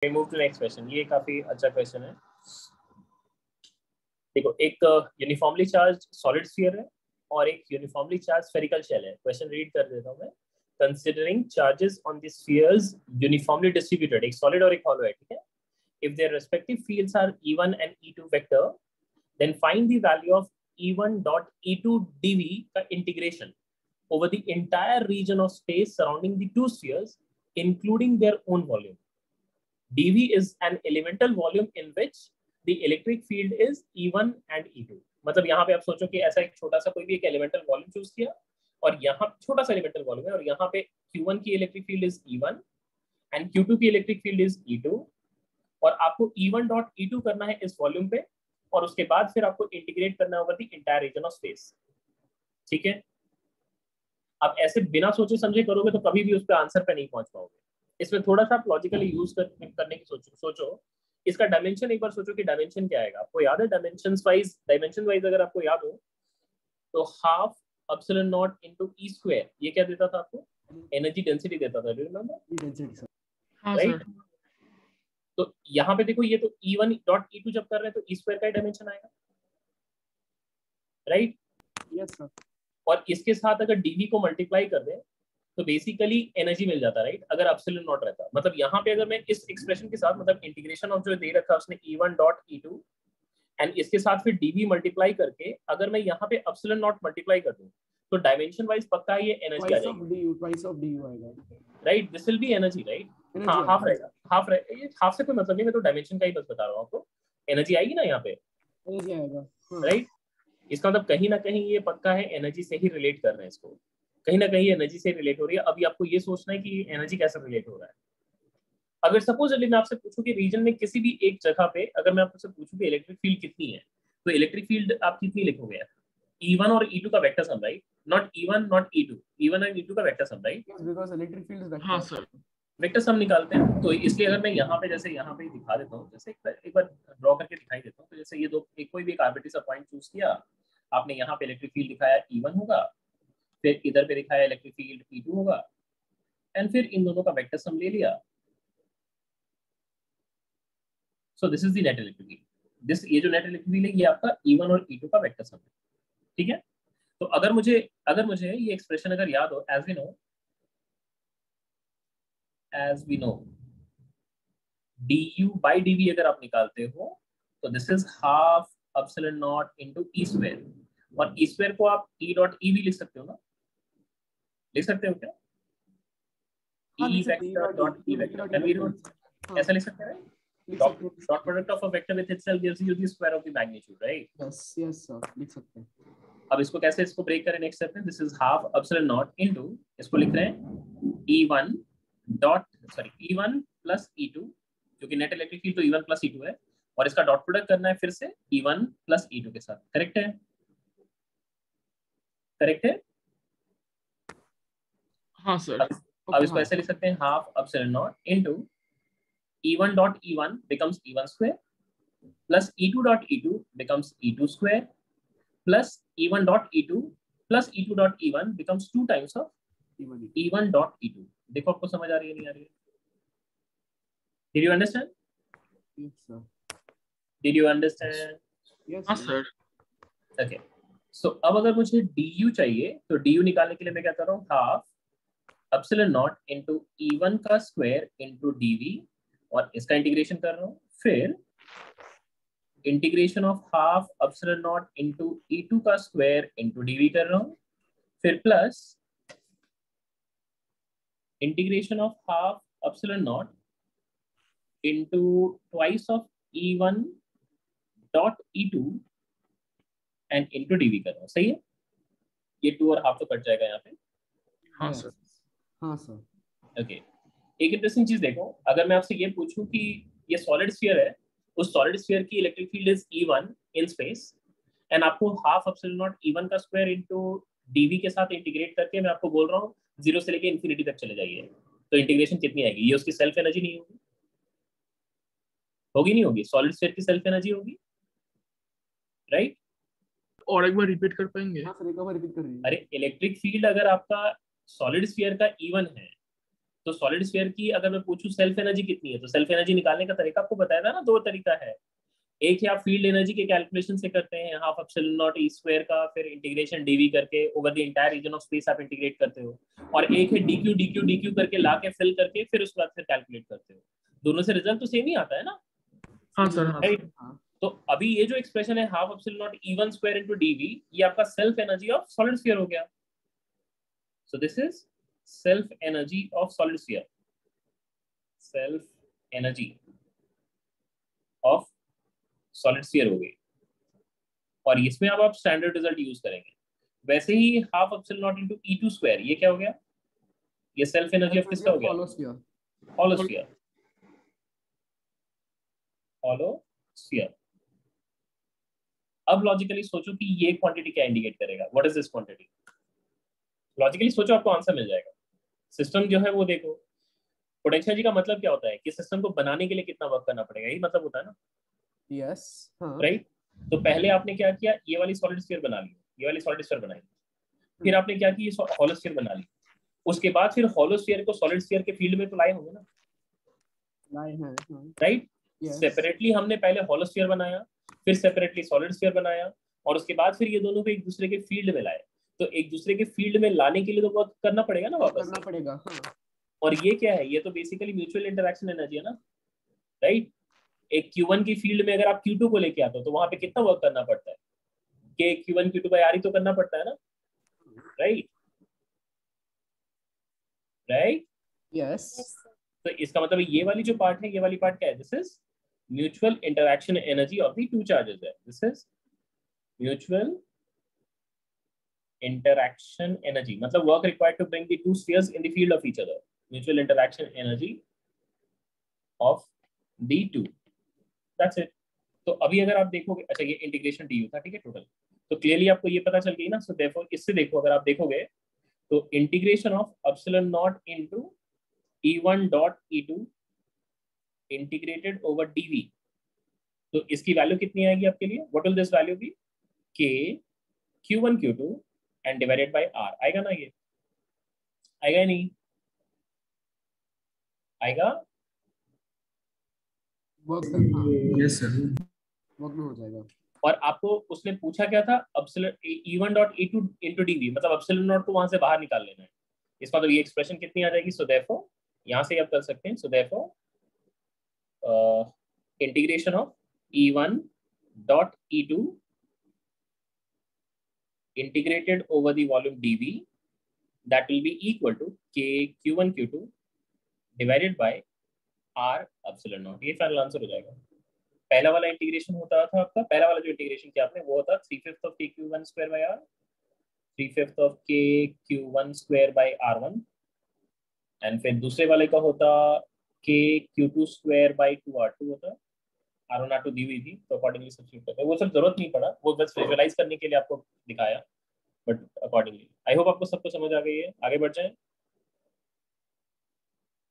Move to next question. ये काफी अच्छा क्वेश्चन है। देखो, एक यूनिफॉर्मली चार्ज सॉलिड स्फीयर है और एक यूनिफॉर्मली चार्ज स्फेरिकल शेल है। क्वेश्चन रीड कर देता हूं मैं। Considering charges on the spheres uniformly distributed, एक सॉलिड और एक हॉलो है, ठीक है। If their respective fields are E1 and E2 vector, then find the value of E1 dot E2 dv का integration over the entire region of space surrounding the two spheres, including their own volume. dv is an elemental volume in which the electric field is E1 and E2. मतलब यहाँ पे आप सोचो कि ऐसा एक छोटा सा कोई भी एक एलिमेंटल वॉल्यूम चूज किया और यहाँ छोटा सा एलिमेंटल वॉल्यूम है और यहाँ पे Q1 की electric field is E1 and Q2 की इलेक्ट्रिक फील्ड इज E2 और आपको E1 डॉट E2 करना है इस वॉल्यूम पे और उसके बाद फिर आपको इंटीग्रेट करना होगा the entire region of space, ठीक है। आप ऐसे बिना सोचे समझे करोगे तो कभी भी उस पर आंसर पे नहीं पहुंच पाओगे। इसमें थोड़ा सा आप लॉजिकली यूज करने की सोचो। इसका डायमेंशन एक बार सोचो कि डायमेंशन क्या आएगा। आपको याद है डायमेंशन वाइज अगर आपको याद हो तो half epsilon not into e square, ये क्या देता था आपको? एनर्जी डेंसिटी देता था, रिमेंबर? हाँ राइट। सर। तो यहाँ पे देखो, ये तो E1 डॉट E2 जब कर रहे हैं तो ई स्क्वायर का डायमेंशन आएगा, राइट? Yes sir. और इसके साथ अगर dv को मल्टीप्लाई कर दें तो बेसिकली एनर्जी मिल जाता, राइट? अगर एप्सिलॉन नॉट रहता, मतलब यहाँ पे अगर मैं इस एक्सप्रेशन के साथ मतलब इंटीग्रेशन ऑफ जो दे रखा है उसने E1 डॉट E2 एंड इसके साथ फिर dv मल्टीप्लाई करके अगर मैं यहाँ पे एप्सिलॉन नॉट मल्टीप्लाई कर दूं तो डायमेंशन वाइज पक्का ये एनर्जी आ जाएगी, ट्वाइस ऑफ du आएगा, right? This will be energy, right? हाँ, हाफ रहेगा, हाफ से कोई मतलब नहीं, मैं तो डायमेंशन का ही बस बता रहा हूँ आपको। एनर्जी आएगी ना यहाँ पे, एनर्जी आएगा, राइट? इसका मतलब कहीं ना कहीं ये पक्का है एनर्जी से ही रिलेट कर रहे हैं इसको, कहीं ना कहीं एनर्जी से रिलेट हो रही है। अभी आपको ये सोचना है कि एनर्जी कैसे रिलेट हो रहा है। अगर सपोज मैं आपसे पूछूं कि रीजन में किसी भी एक जगह पे अगर मैं आपसे पूछूं कि इलेक्ट्रिक फील्ड कितनी है तो इलेक्ट्रिक फील्ड आप कितनी लिखोगे? E1 और E2 का vector sum, right? Not E1 not E2, E1 और E2 का vector sum, right? Because electric field is vector. हाँ सर। वेक्टर सम निकालते हैं तो इसलिए अगर मैं यहाँ पे जैसे यहाँ पे दिखा देता हूँ, जैसे एक बार ड्रॉ करके दिखाई देता हूँ। तो जैसे ये दो कोई भी एक आर्बिट्री सा पॉइंट चूज किया आपने, यहाँ पे इलेक्ट्रिक फील्ड दिखाया E1 होगा, फिर इधर पे दिखाया इलेक्ट्रिक फील्ड E2 होगा एंड फिर इन दोनों का वेक्टर सम ले लिया। सो this is the net electric field. ये जो नेट इलेक्ट्रिक फील्ड है ये आपका E1 और E2 का वेक्टर सम है, ठीक है। तो अगर मुझे ये एक्सप्रेशन अगर याद हो, as we know du by dv अगर आप निकालते हो तो this is half epsilon not into e square, और ई स्क्वायर को आप e डॉट e भी लिख सकते हो ना? लिख सकते हो क्या? e vector dot e vector, can we note ऐसा लिख सकते हैं? Dot product of a vector with itself gives you the square of the magnitude, right? Yes yes sir, लिख सकते हैं। अब इसको कैसे ब्रेक करें नेक्स्ट स्टेप में? This is half epsilon not into, इसको लिख रहे हैं E1 E1 प्लस E2, जो कि नेट इलेक्ट्रिक फील्ड तो E1 प्लस E2 है, और इसका डॉट प्रोडक्ट करना है फिर से E1 प्लस E2 के साथ। करेक्ट है? करेक्ट है? हाँ सर। अब इसको ऐसे लिख सकते हैं, half epsilon not into E1 dot E1 becomes E1 square plus E2 dot E2 becomes E2 square plus E1 dot E2 plus E2 dot E1 becomes 2 times of E1 dot E2। देखो आपको समझ आ रही है नहीं आ रही है? Did you understand? Yes sir. Did you understand? Yes हाँ sir. Sir. Okay. So अब अगर मुझे du चाहिए तो du निकालने के लिए मैं क्या कर रहा हूँ? Half epsilon not into E1 का स्क्वायर इनटू dv, और इसका इंटीग्रेशन कर रहा हूँ, फिर integration of half epsilon not into E2 का स्क्वायर इनटू dv कर रहा हूँ, फिर plus integration of half epsilon not into twice of E1 dot E2 and into dv कर रहा हूँ। सही है? ये 2 और हाफ तो कट जाएगा यहाँ पे। हाँ सर। हाँ सर। ओके, एक इंटरेस्टिंग चीज देखो, अगर मैं आपसे ये पूछूं कि ये सॉलिड स्फीयर है, उस सॉलिड स्फीयर की electric field is E1 in space and आपको हाफ एप्सिलॉन नॉट E1 का स्क्वायर इनटू dv के साथ इंटीग्रेट करके मैं आपको बोल रहा हूँ 0 से लेके इंफिनिटी तक चले जाइए, तो इंटीग्रेशन कितनी आएगी? ये उसकी सेल्फ एनर्जी नहीं होगी? होगी नहीं होगी? सॉलिड स्फीयर की सेल्फ एनर्जी होगी, राइट? और एक बार रिपीट कर पाएंगे? हाँ सर, एक बार रिपीट कर दीजिए। अरे इलेक्ट्रिक फील्ड अगर आपका सॉलिड स्फीयर का E1 है तो सॉलिड स्फीयर की अगर मैं पूछूं सेल्फ एनर्जी कितनी है, तो सेल्फ एनर्जी निकालने का तरीका आपको बताया था ना, दो तरीका है। एक है आप फील्ड एनर्जी के कैलकुलेशन से करते हैं, half epsilon not E square का, फिर इंटीग्रेशन डीवी करके over the entire reason of space आप इंटीग्रेट करते हो, और एक है डीक्यू डीक्यू डीक्यू करके ला के फिल करके फिर उसके बाद फिर कैलकुलेट करते हो। दोनों से रिजल्ट तो सेम ही आता है ना, हाँ सर, हाँ राइट? हाँ। तो अभी ये जो एक्सप्रेशन है half epsilon naught E1 square into dv, ये आपका self energy of solid sphere हो गया। So this is self energy of solid sphere, self energy of solid sphere हो गई। और इसमें अब आप स्टैंडर्ड रिजल्ट यूज करेंगे। वैसे ही half epsilon not into E2 square, ये क्या हो गया? ये सेल्फ एनर्जी ऑफ किसका हो गया? Hollow sphere. Hollow sphere, hollow sphere. अब लॉजिकली सोचो कि ये क्वांटिटी क्या इंडिकेट करेगा, what is this quantity? Logically सोचो, आपको आंसर मिल जाएगा। सिस्टम जो है वो देखो, पोटेंशियल एनर्जी का मतलब क्या होता है कि सिस्टम को बनाने के लिए कितना वर्क करना पड़ेगा, यही मतलब होता है ना, यस, हाँ। राइट? तो पहले आपने क्या किया, ये वाली सॉलिड स्फीयर बना ली, ये वाली सॉलिड स्फीयर बनाई, फिर आपने क्या किया, ये हॉलो स्फीयर बना ली। उसके बाद फिर हॉलो स्फीयर को सॉलिड स्फीयर के फील्ड में तो लाए होंगे ना, लाए हैं, राइट? Yes. सेपरेटली हमने पहले हॉलो स्फीयर बनाया, फिर सेपरेटली सॉलिड स्फीयर बनाया, और उसके बाद फिर ये दोनों को एक दूसरे के फील्ड में लाए। तो एक दूसरे के फील्ड में लाने के लिए तो बहुत करना पड़ेगा ना वापस करना पड़ेगा, हाँ। और ये क्या है, ये तो बेसिकली म्यूचुअल इंटरेक्शन एनर्जी है ना, राइट? एक Q1 की फील्ड में अगर आप Q2 को लेके आते हो तो वहां पे कितना वर्क करना पड़ता है, कि Q1 Q2 बाय R ही तो करना पड़ता है ना, राइट? राइट? यस। तो इसका मतलब ये वाली जो पार्ट है, ये वाली पार्ट क्या है? This is mutual interaction energy of the two charges है। This is mutual interaction energy, मतलब work required to bring the two spheres in the field of each other, mutual interaction energy of the two, that's it। तो अभी अगर आप देखोगे, अच्छा ये integration du था, ठीक है, टोटल, तो क्लियरली आपको ये पता चल गई ना। सो देयरफॉर इससे देखो, अगर आप देखोगे तो integration of epsilon not into E1 dot E2 integrated over dv, तो इसकी वैल्यू कितनी आएगी आपके लिए? What will this value be? k Q1 Q2 and divided by R आएगा ना, ये आएगा नहीं? आएगा? वर्क डन, हाँ। Yes sir. वर्क में हो जाएगा। और आपको उसने पूछा क्या था, epsilon E1 dot E2 into dv, मतलब एप्सिलॉन नॉट को वहां से बाहर निकाल लेना है। इसका मतलब ये एक्सप्रेशन कितनी आ जाएगी? सो देयरफॉर यहां से आप कर सकते हैं, so therefore integration of E1 dot E2 integrated over the volume dv, that will be equal to k Q1 Q2 divided by R epsilon naught। ये फाइनल आंसर हो जाएगा। पहला वाला इंटीग्रेशन होता था आपका, पहला वाला जो इंटीग्रेशन किया आपने वो होता 3/5 of k Q1 square by R, 3/5 of k Q1 square by R1, and फिर दूसरे वाले का होता k Q2 square by 2R2 होता, R1 R2 दी हुई थी तो अकॉर्डिंगली सब्स्टिट्यूट करते हैं। वो सब जरूरत नहीं पड़ा, वो बस विजुअलाइज करने के लिए आपको दिखाया, बट अकॉर्डिंगली। आई होप आपको सबको समझ आ गई है। आगे बढ़ जाएं।